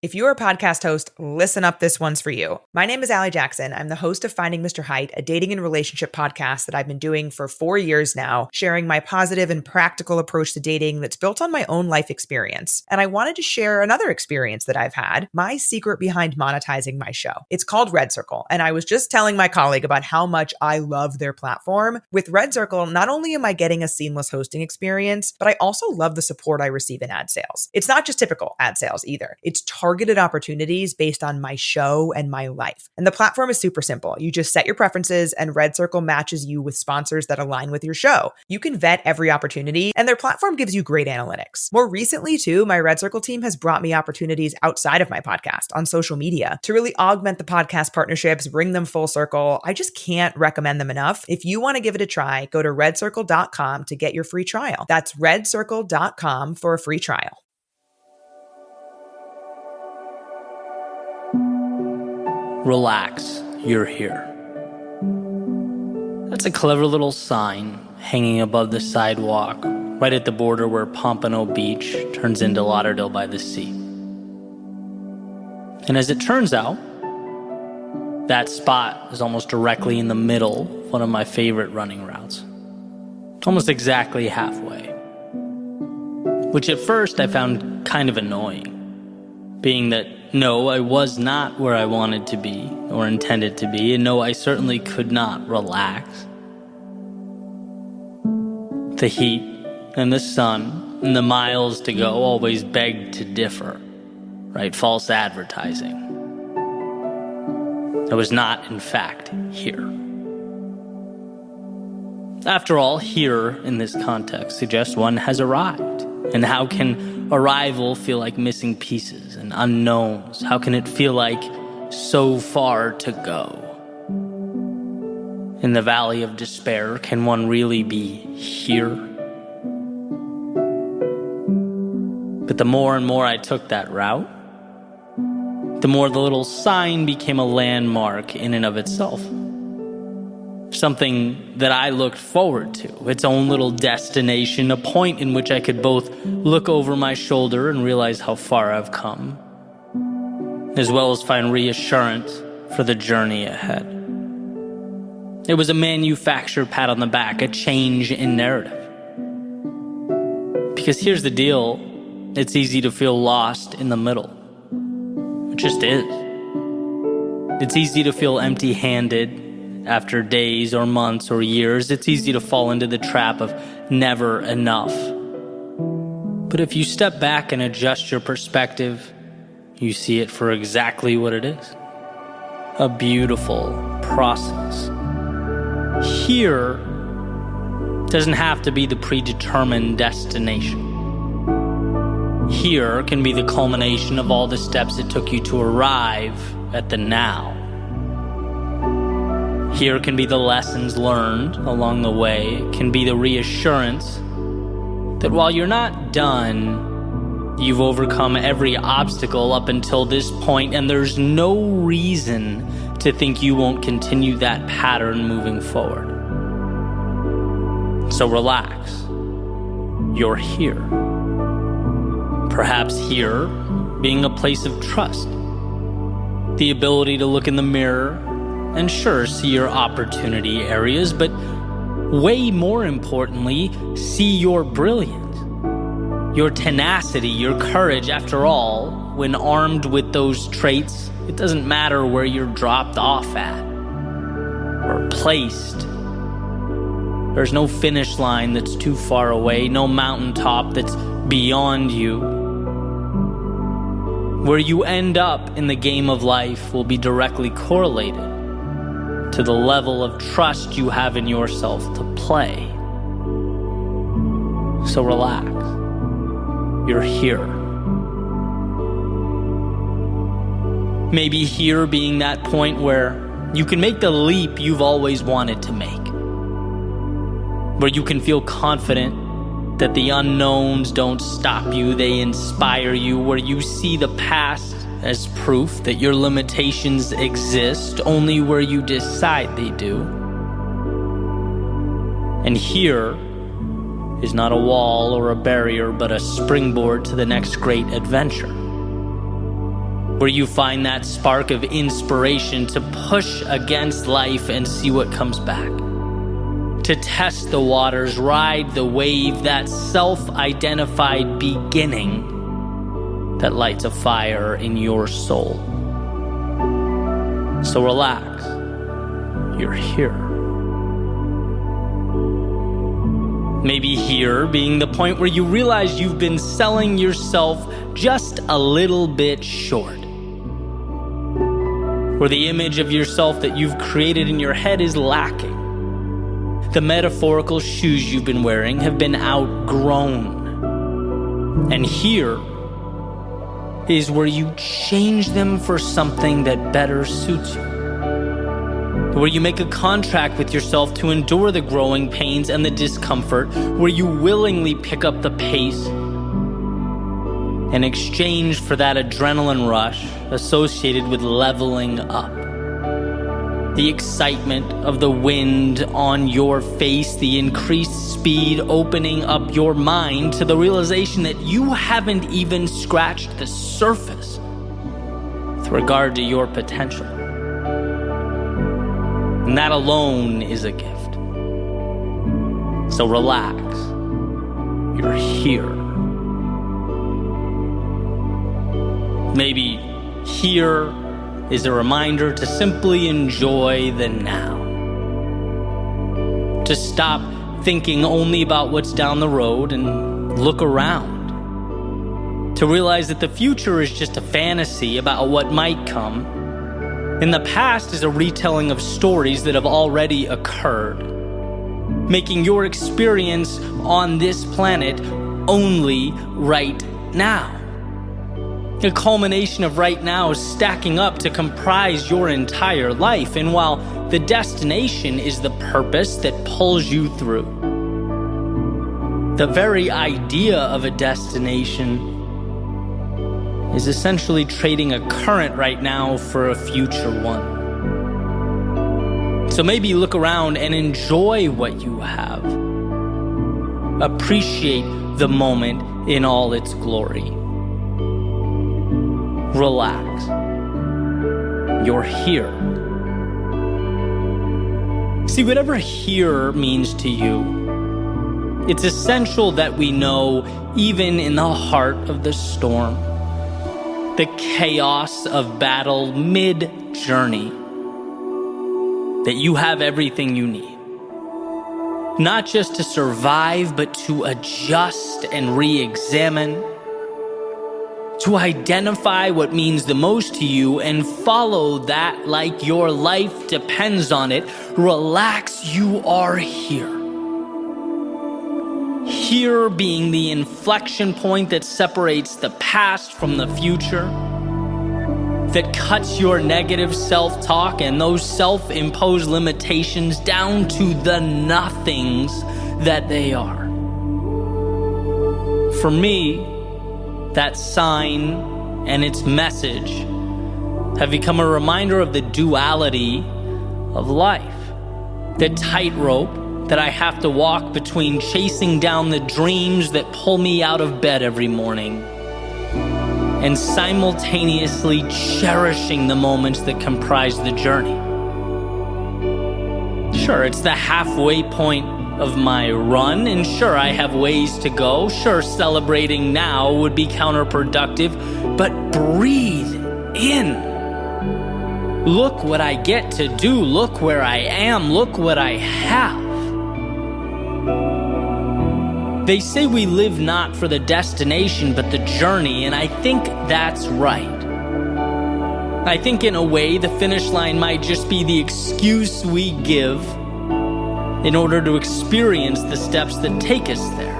If you're a podcast host, listen up, this one's for you. My name is Allie Jackson. I'm the host of Finding Mr. Height, a dating and relationship podcast that I've been doing for 4 years now, sharing my positive and practical approach to dating that's built on my own life experience. And I wanted to share another experience that I've had, my secret behind monetizing my show. It's called Red Circle, and I was just telling my colleague about how much I love their platform. With Red Circle, not only am I getting a seamless hosting experience, but I also love the support I receive in ad sales. It's not just typical ad sales either. It's targeted opportunities based on my show and my life. And the platform is super simple. You just set your preferences and Red Circle matches you with sponsors that align with your show. You can vet every opportunity and their platform gives you great analytics. More recently too, my Red Circle team has brought me opportunities outside of my podcast on social media to really augment the podcast partnerships, bring them full circle. I just can't recommend them enough. If you want to give it a try, go to redcircle.com to get your free trial. That's redcircle.com for a free trial. Relax, you're here. That's a clever little sign hanging above the sidewalk, right at the border where Pompano Beach turns into Lauderdale by the Sea. And as it turns out, that spot is almost directly in the middle of one of my favorite running routes. Almost exactly halfway. Which at first I found kind of annoying, being that no, I was not where I wanted to be or intended to be, and no, I certainly could not relax. The heat and the sun and the miles to go always begged to differ, right? False advertising. I was not, in fact, here. After all, here in this context suggests one has arrived. And how can arrival feel like missing pieces and unknowns? How can it feel like so far to go? In the valley of despair, can one really be here? But the more and more I took that route, the more the little sign became a landmark in and of itself. Something that I looked forward to, its own little destination, a point in which I could both look over my shoulder and realize how far I've come, as well as find reassurance for the journey ahead. It was a manufactured pat on the back, a change in narrative. Because here's the deal, it's easy to feel lost in the middle. It just is. It's easy to feel empty-handed after days or months or years. It's easy to fall into the trap of never enough. But if you step back and adjust your perspective, you see it for exactly what it is. A beautiful process. Here doesn't have to be the predetermined destination. Here can be the culmination of all the steps it took you to arrive at the now. Here can be the lessons learned along the way. It can be the reassurance that while you're not done, you've overcome every obstacle up until this point, and there's no reason to think you won't continue that pattern moving forward. So relax. You're here. Perhaps here being a place of trust. The ability to look in the mirror and sure, see your opportunity areas, but way more importantly, see your brilliance, your tenacity, your courage. After all, when armed with those traits, it doesn't matter where you're dropped off at or placed. There's no finish line that's too far away, no mountaintop that's beyond you. Where you end up in the game of life will be directly correlated to the level of trust you have in yourself to play. So relax. You're here. Maybe here being that point where you can make the leap you've always wanted to make. Where you can feel confident that the unknowns don't stop you, they inspire you. Where you see the past as proof that your limitations exist only where you decide they do. And here is not a wall or a barrier, but a springboard to the next great adventure. where you find that spark of inspiration to push against life and see what comes back. To test the waters, ride the wave, that self-identified beginning that lights a fire in your soul. So relax, you're here. Maybe here being the point where you realize you've been selling yourself just a little bit short. Where the image of yourself that you've created in your head is lacking. The metaphorical shoes you've been wearing have been outgrown. And here is where you change them for something that better suits you. Where you make a contract with yourself to endure the growing pains and the discomfort, where you willingly pick up the pace in exchange for that adrenaline rush associated with leveling up. The excitement of the wind on your face, the increased speed opening up your mind to the realization that you haven't even scratched the surface with regard to your potential. And that alone is a gift. So relax. You're here. Maybe here is a reminder to simply enjoy the now. To stop thinking only about what's down the road and look around. To realize that the future is just a fantasy about what might come. And the past is a retelling of stories that have already occurred, making your experience on this planet only right now. A culmination of right now stacking up to comprise your entire life. And while the destination is the purpose that pulls you through, the very idea of a destination is essentially trading a current right now for a future one. So maybe look around and enjoy what you have. Appreciate the moment in all its glory. Relax. You're here. See, whatever here means to you, it's essential that we know, even in the heart of the storm, the chaos of battle mid-journey, that you have everything you need. Not just to survive, but to adjust and re-examine, to identify what means the most to you and follow that like your life depends on it. Relax, you are here. Here being the inflection point that separates the past from the future, that cuts your negative self-talk and those self-imposed limitations down to the nothings that they are. For me, that sign and its message have become a reminder of the duality of life. The tightrope that I have to walk between chasing down the dreams that pull me out of bed every morning and simultaneously cherishing the moments that comprise the journey. Sure, it's the halfway point of my run, and sure, I have ways to go. Sure, celebrating now would be counterproductive, but breathe in. Look what I get to do. Look where I am. Look what I have. They say we live not for the destination, but the journey, and I think that's right. I think in a way, the finish line might just be the excuse we give in order to experience the steps that take us there.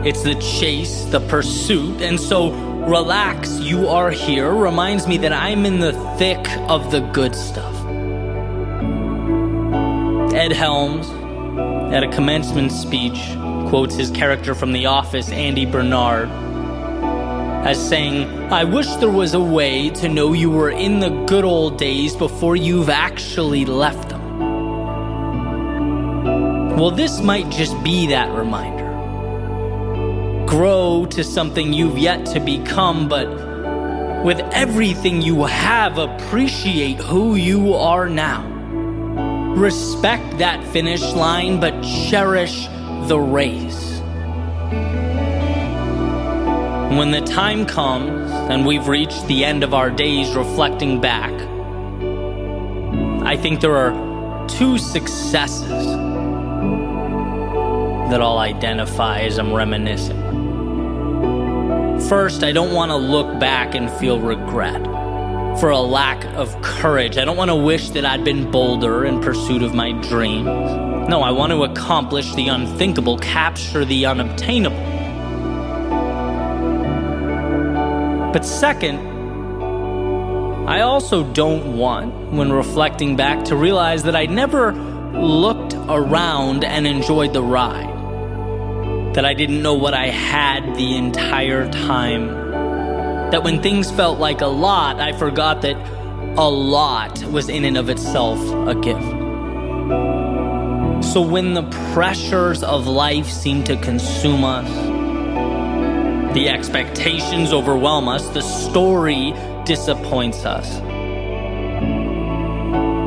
It's the chase, the pursuit, and so relax, you are here reminds me that I'm in the thick of the good stuff. Ed Helms, at a commencement speech, quotes his character from The Office, Andy Bernard, as saying, "I wish there was a way to know you were in the good old days before you've actually left them." Well, this might just be that reminder. Grow to something you've yet to become, but With everything you have, appreciate who you are now. Respect that finish line, but cherish the race. When the time comes and we've reached the end of our days reflecting back, I think there are two successes that I'll identify as I'm reminiscing. First, I don't want to look back and feel regret for a lack of courage. I don't want to wish that I'd been bolder in pursuit of my dreams. No, I want to accomplish the unthinkable, capture the unobtainable. But second, I also don't want, when reflecting back, to realize that I never looked around and enjoyed the ride. That I didn't know what I had the entire time. That when things felt like a lot, I forgot that a lot was in and of itself a gift. So when the pressures of life seem to consume us, the expectations overwhelm us, the story disappoints us,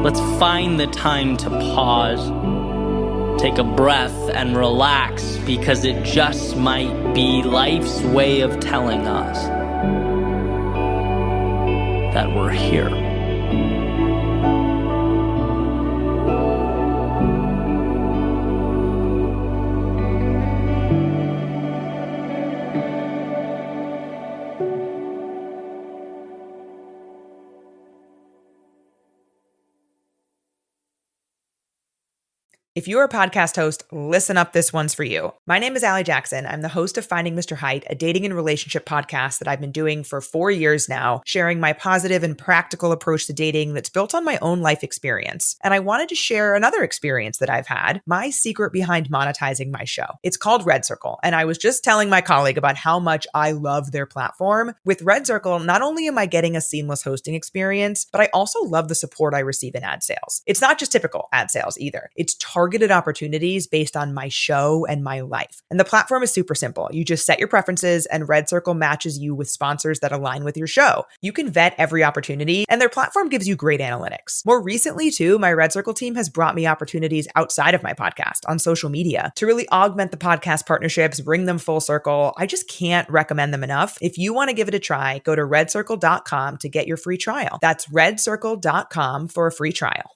let's find the time to pause, take a breath, and relax, because it just might be life's way of telling us that we're here. If you're a podcast host, listen up, this one's for you. My name is Allie Jackson. I'm the host of Finding Mr. Height, a dating and relationship podcast that I've been doing for 4 years now, sharing my positive and practical approach to dating that's built on my own life experience. And I wanted to share another experience that I've had, my secret behind monetizing my show. It's called Red Circle, and I was just telling my colleague about how much I love their platform. With Red Circle, not only am I getting a seamless hosting experience, but I also love the support I receive in ad sales. It's not just typical ad sales either. It's targeted opportunities based on my show and my life. And the platform is super simple. You just set your preferences and Red Circle matches you with sponsors that align with your show. You can vet every opportunity and their platform gives you great analytics. More recently too, my Red Circle team has brought me opportunities outside of my podcast on social media to really augment the podcast partnerships, bring them full circle. I just can't recommend them enough. If you want to give it a try, go to redcircle.com to get your free trial. That's redcircle.com for a free trial.